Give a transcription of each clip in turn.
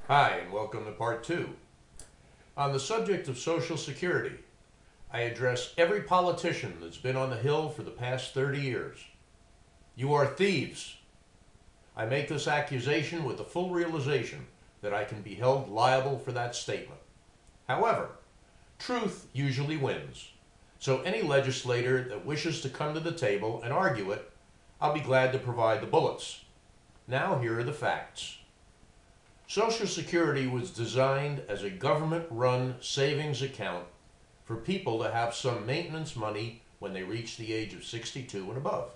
Hi, and welcome to part two. On the subject of Social Security, I address every politician that's been on the Hill for the past 30 years. You are thieves. I make this accusation with the full realization that I can be held liable for that statement. However, truth usually wins. So any legislator that wishes to come to the table and argue it, I'll be glad to provide the bullets. Now here are the facts. Social Security was designed as a government-run savings account for people to have some maintenance money when they reach the age of 62 and above.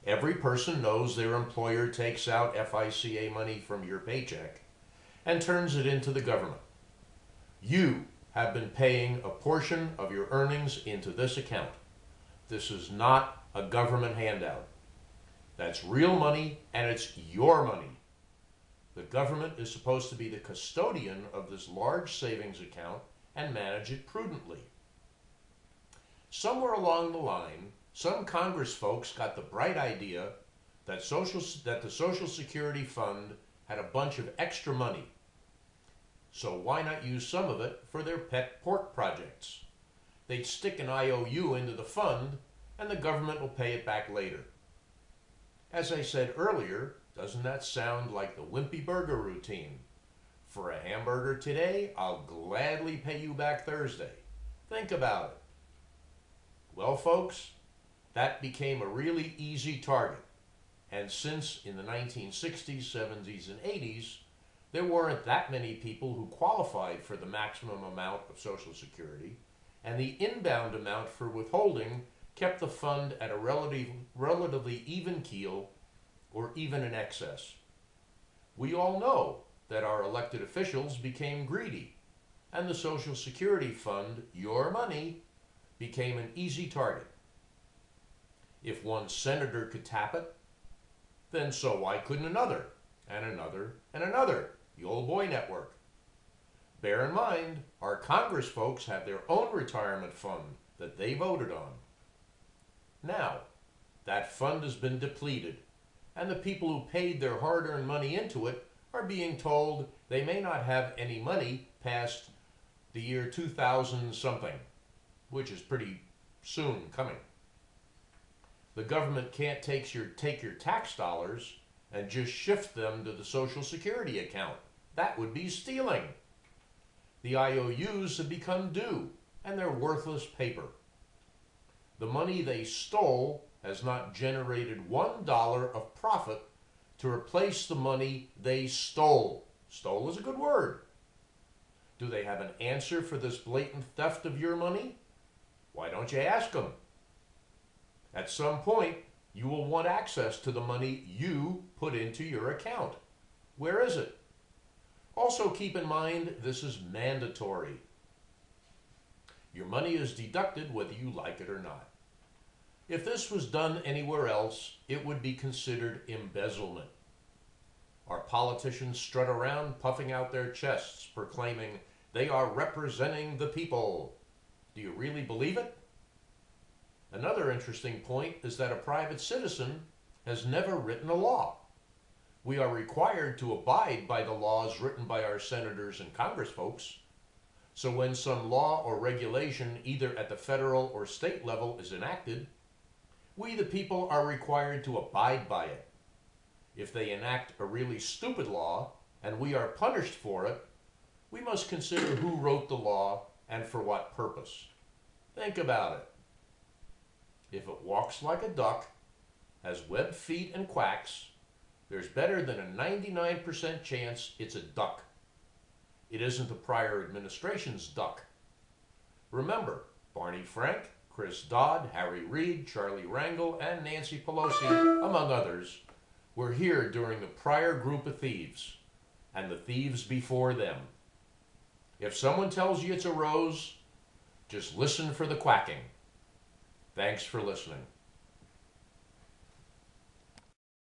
Every person knows their employer takes out FICA money from your paycheck and turns it into the government. You have been paying a portion of your earnings into this account. This is not a government handout. That's real money, and it's your money. The government is supposed to be the custodian of this large savings account and manage it prudently. Somewhere along the line, some Congress folks got the bright idea that the Social Security Fund had a bunch of extra money. So why not use some of it for their pet pork projects? They'd stick an IOU into the fund and the government will pay it back later. As I said earlier, doesn't that sound like the Wimpy Burger routine? For a hamburger today, I'll gladly pay you back Thursday. Think about it. Well, folks, that became a really easy target. And since in the 1960s, 70s, and 80s, there weren't that many people who qualified for the maximum amount of Social Security, and the inbound amount for withholding kept the fund at a relatively even keel, or even in excess. We all know that our elected officials became greedy, and the Social Security Fund, your money, became an easy target. If one senator could tap it, then so why couldn't another, and another, and another? The old boy network. Bear in mind, our Congress folks have their own retirement fund that they voted on. Now, that fund has been depleted, and the people who paid their hard-earned money into it are being told they may not have any money past the year 2000 something, which is pretty soon coming. The government can't take your tax dollars and just shift them to the Social Security account. That would be stealing. The IOUs have become due, and they're worthless paper. The money they stole has not generated $1 of profit to replace the money they stole. Stole is a good word. Do they have an answer for this blatant theft of your money? Why don't you ask them? At some point, you will want access to the money you put into your account. Where is it? Also keep in mind this is mandatory. Your money is deducted whether you like it or not. If this was done anywhere else, it would be considered embezzlement. Our politicians strut around puffing out their chests, proclaiming they are representing the people. Do you really believe it? Another interesting point is that a private citizen has never written a law. We are required to abide by the laws written by our senators and Congress folks. So when some law or regulation, either at the federal or state level, is enacted, we the people are required to abide by it. If they enact a really stupid law and we are punished for it, we must consider who wrote the law and for what purpose. Think about it. If it walks like a duck, has webbed feet and quacks, there's better than a 99% chance it's a duck. It isn't the prior administration's duck. Remember, Barney Frank, Chris Dodd, Harry Reid, Charlie Rangel, and Nancy Pelosi, among others, were here during the prior group of thieves, and the thieves before them. If someone tells you it's a rose, just listen for the quacking. Thanks for listening.